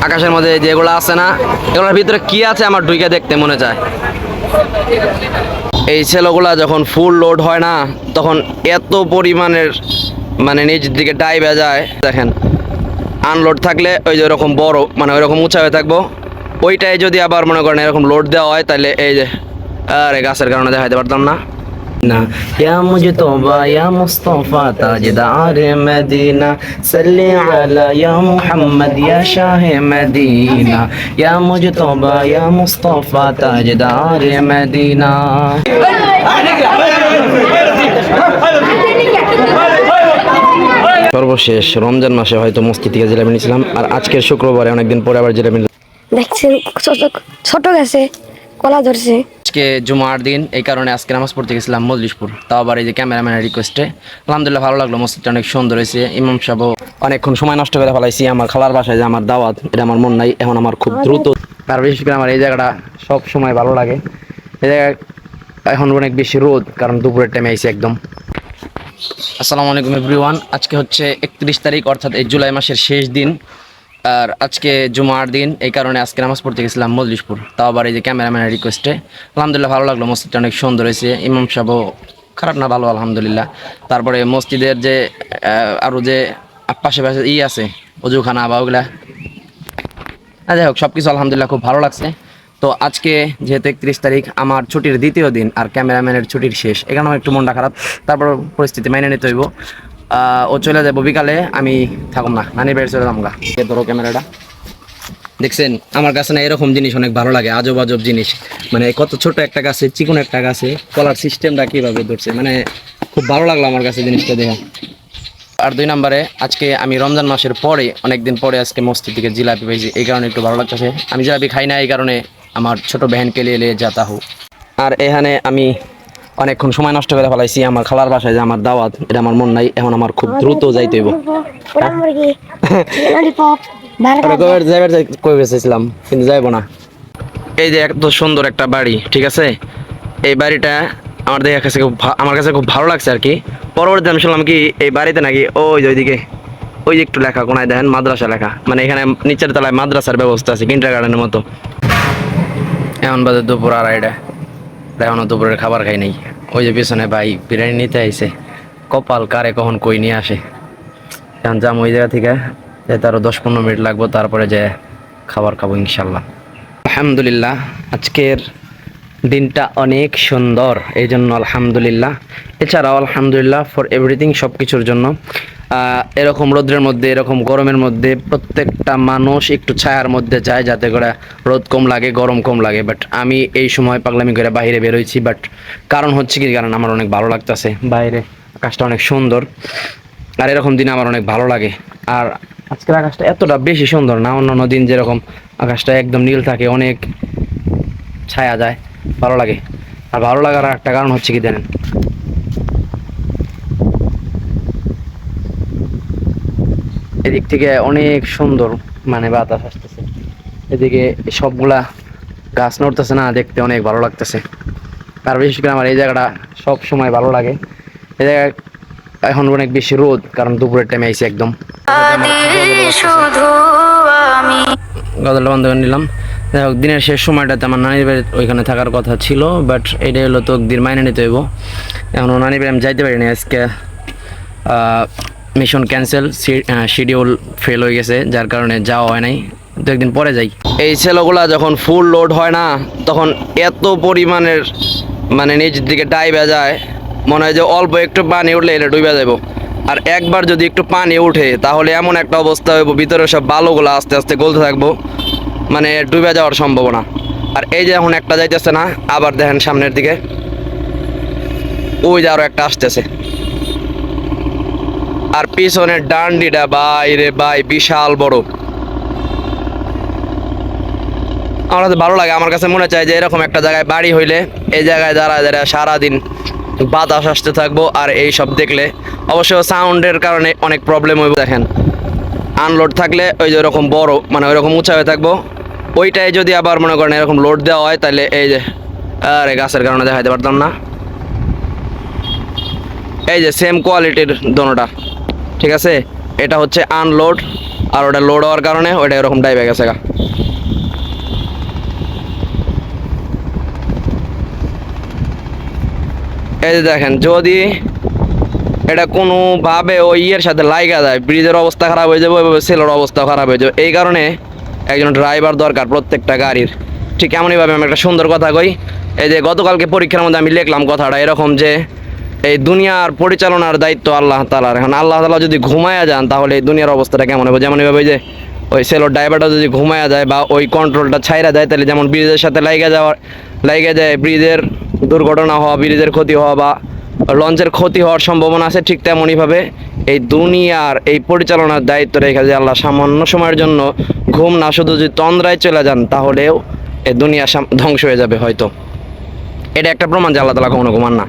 আকাশের মধ্যে যেগুলো আছে না, এগুলোর ভিতরে কি আছে আমার ঢুকে দেখতে মনে চায়। এই ছেলেগুলা যখন ফুল লোড হয় না, তখন এত পরিমাণের মানে নিচের দিকে ডাইবে যায়। দেখেন, আনলোড থাকলে ওই যে ওরকম বড় মানে ওইরকম উঁচা হয়ে থাকবো, ওইটাই যদি আবার মনে করেন এরকম লোড দেওয়া হয়, তাহলে এই যে আরে গাছের কারণে দেখাতে পারতাম না। ना या मुजतबा या मुस्तफा ताजदार मदीना सल्ली अला या मुहम्मद या शाह मदीना या मुजतबा या मुस्तफा ताजदार मदीना। সর্বশেষ রমজান মাসে হয়তো মসজিদ থেকে জিলাপি নিয়েছিলাম, আর আজকের শুক্রবারে অনেকদিন পরে আবার জিলাপি দেখছেন ছোট গেছে কলা ধরছে। আজকে জুমার দিন, এই কারণে আজকে নামাজ পড়তে গেছিলাম মজলিশপুর, তাও আবার এই যে ক্যামেরাম্যানের রিকোয়েস্টে। আলহামদুলিল্লাহ ভালো লাগলো, মসজিদটা অনেক সুন্দর হয়েছে। ইমাম সাহেব অনেকক্ষণ সময় নষ্ট করে ফেলাইছি। আমার খালার বাসায় যে আমার দাওয়াত, এটা আমার মন নাই এখন, আমার খুব দ্রুত। আর বিশেষ করে আমার এই জায়গাটা সব সময় ভালো লাগে। এই জায়গায় এখন অনেক বেশি রোদ, কারণ দুপুরের টাইমে আইসি একদম। আসসালামু আলাইকুম এভরিওয়ান। আজকে হচ্ছে 31 তারিখ, অর্থাৎ এই জুলাই মাসের শেষ দিন, আর আজকে জুমার দিন, এই কারণে আজকে নামাজ পড়তে গেছিলাম মজলিশপুর, তাও আবার এই যে ক্যামেরাম্যানের রিকোয়েস্টে। আলহামদুলিল্লাহ ভালো লাগলো, মসজিদটা অনেক সুন্দর হয়েছে। ইমাম সাহেব খারাপ না, ভালো আলহামদুলিল্লাহ। তারপরে মসজিদের যে আরও যে পাশে পাশে আছে অজুখানা বা ওগুলা, যাই হোক সব কিছু আলহামদুলিল্লাহ খুব ভালো লাগছে। তো আজকে যেহেতু 31 তারিখ আমার ছুটির দ্বিতীয় দিন আর ক্যামেরাম্যানের ছুটির শেষ, এখানেও একটু মনটা খারাপ, তারপর পরিস্থিতি মাইনে নিতে হইব। ও চলে যাবো বিকালে, আমি থাকুম না, নানি বাড়ি চলে যাবো গা। ধরো ক্যামেরাটা, দেখছেন আমার কাছে না এরকম জিনিস অনেক ভালো লাগে, আজব আজব জিনিস। মানে কত ছোট একটা গাছে, চিকন একটা গাছে কলার সিস্টেমটা কীভাবে ধরছে, মানে খুব ভালো লাগলো আমার কাছে জিনিসটা দেখা। আর 2 নম্বরে আজকে আমি রমজান মাসের পরে অনেকদিন পরে আজকে মসজিদ থেকে জিলাপি পেয়েছি, এই কারণে একটু ভালো লাগতেছে। আমি জিলাপি খাই না, এই কারণে আমার ছোট বহনকে নিয়ে যাতা হোক। আর এখানে আমি অনেকক্ষণ সময় নষ্ট করে ফেলাইছি। আমার খালার বাসায় যে আমার দাওয়াত, এটা আমার মন নাই এখন, আমার খুব দ্রুত যাইতে হইব। কই বেঁচেছিলাম কিন্তু যাইব না। এই যে এত সুন্দর একটা বাড়ি, ঠিক আছে, এই বাড়িটা আমার কাছে আমার কাছে খুব ভালো লাগছে আর কি। পরবর্তীতে আমি শুনলাম কি এই বাড়িতে নাকি ওই যে ওইদিকে ওই যে একটু লেখা কোনায় দেখেন মাদ্রাসা লেখা, মানে এখানে নিচের তলায় মাদ্রাসার ব্যবস্থা আছে, কিন্ডারগার্টেনের মতো। এখন বাজে দুপুর 2:30, এখনো দুপুরের খাবার খাই নাই। ওই যে পিছনে ভাই বিরিয়ানি নিতে আইছে, কপাল কারে কখন কই নিয়ে আসে। এখন যাম ওই জায়গা থেকে, যেতে আরো 10-15 মিনিট লাগবো, তারপরে যে খাবার খাবো ইনশাল্লাহ। আলহামদুলিল্লাহ আজকের দিনটা অনেক সুন্দর, এই জন্য আলহামদুলিল্লাহ। এছাড়াও আলহামদুলিল্লাহ ফর এভরিথিং, সব কিছুর জন্য। এরকম রোদ্রের মধ্যে, এরকম গরমের মধ্যে প্রত্যেকটা মানুষ একটু ছায়ার মধ্যে যায়, যাতে করে রোদ কম লাগে, গরম কম লাগে। বাট আমি এই সময় পাগলামি করে বাইরে বেরোইছি, বাট কারণ হচ্ছে কি, কারণ আমার অনেক ভালো লাগতেছে, বাইরে আকাশটা অনেক সুন্দর, আর এরকম দিনে আমার অনেক ভালো লাগে। আর আজকের আকাশটা এতটা বেশি সুন্দর না, অন্যান্য দিন যেরকম আকাশটা একদম নীল থাকে, অনেক ছায়া যায়, ভালো লাগে। আর ভালো লাগার একটা কারণ হচ্ছে কি জানেন, এদিক থেকে অনেক সুন্দর মানে বাতাস আসতেছে, এদিকে সবগুলা গাছ নড়তেছে না, দেখতে অনেক ভালো লাগতেছে। আর বিশেষ করে আমার এই জায়গাটা সব সময় ভালো লাগে। এই জায়গায় এখন অনেক বেশি রোদ, কারণ দুপুরের টাইমে আইসি একদম। গদলটা বন্ধ করে নিলাম। যাই হোক, দিনের শেষ সময়টাতে আমার নানির বাড়ি ওইখানে থাকার কথা ছিল, বাট এটাই হলো তকদির, মাইনে নিতে হইব। এখন নানির বাড়ি আমি যাইতে পারিনি আজকে, মিশন ক্যান্সেল, শিডিউল ফেল হয়ে গেছে, যার কারণে যাওয়া হয় নাই, 2 দিন পরে যাই। এই ছেলেগুলা যখন ফুল লোড হয় না, তখন এত পরিমাণের মানে নিচের দিকে ডাইবে যায়, মনে হয় যে অল্প একটু পানি উঠলে এটা ডুবে যাব। আর একবার যদি একটু পানি উঠে, তাহলে এমন একটা অবস্থা হইব, ভিতরে সব বালুগুলো আস্তে আস্তে গলতে থাকবো, মানে ডুবে যাওয়ার সম্ভাবনা। আর এই যে এখন একটা যাইতেছে না, আবার দেখেন সামনের দিকে ওই যে আরো একটা আসতেছে, আর পিছনের ডান্ডিটা বাইরে ভাই বিশাল বড়। আমার কাছে ভালো লাগে, আমার কাছে মনে চায় যে এরকম একটা জায়গায় বাড়ি হইলে এই জায়গায় যারা যারা সারাদিন বাতাস আসতে থাকবো, আর এই সব দেখলে অবশ্য সাউন্ডের কারণে অনেক প্রবলেম হইব। দেখেন আনলোড থাকলে ওই যে ওরকম বড় মানে ওইরকম উঁচা হয়ে থাকবো, ওইটাই যদি আবার মনে করেন এরকম লোড দেওয়া হয়, তাহলে এই যে আরে গাছের কারণে দেখাইতে পারতাম না। এই যে সেম কোয়ালিটির দোনোটা, ঠিক আছে, এটা হচ্ছে আনলোড, আর ওটা লোড হওয়ার কারণে ওটা এরকম ডাইবে গেছে গা। এই যে দেখেন, যদি এটা কোনোভাবে ওই ইয়ের সাথে লাইগা যায়, ব্রিজের অবস্থা খারাপ হয়ে যাবে, ওইভাবে সেলের অবস্থা খারাপ হয়ে যাবে। এই কারণে একজন ড্রাইভার দরকার প্রত্যেকটা গাড়ির। ঠিক এমনইভাবে আমি একটা সুন্দর কথা কই, এই যে গতকালকে পরীক্ষার মধ্যে আমি লিখলাম কথাটা এরকম যে এই দুনিয়ার পরিচালনার দায়িত্ব আল্লাহ তাআলার। এখন আল্লাহ তাআলা যদি ঘুমায়া যান তাহলে এই দুনিয়ার অবস্থাটা কেমন হবে? যেমন এইভাবে যে ওই সেলোর ড্রাইভারটা যদি ঘুমায়া যায় বা ওই কন্ট্রোলটা ছাইরা দেয়, তাহলে যেমন ব্রিজের সাথে লাইগা যায়, ব্রিজের দুর্ঘটনা হওয়া, ব্রিজের ক্ষতি হওয়া বা লঞ্চের ক্ষতি হওয়ার সম্ভাবনা আছে। ঠিক তেমনইভাবে এই দুনিয়ার এই পরিচালনার দায়িত্ব রেখে যে আল্লাহ সামান্য সময়ের জন্য ঘুম না শুধু যদি তন্দ্রায় চলে যান, তাহলেও এই দুনিয়া ধ্বংস হয়ে যাবে হয়তো। এটা একটা প্রমাণ যে আল্লাহ তাআলা কখনো ঘুমান না।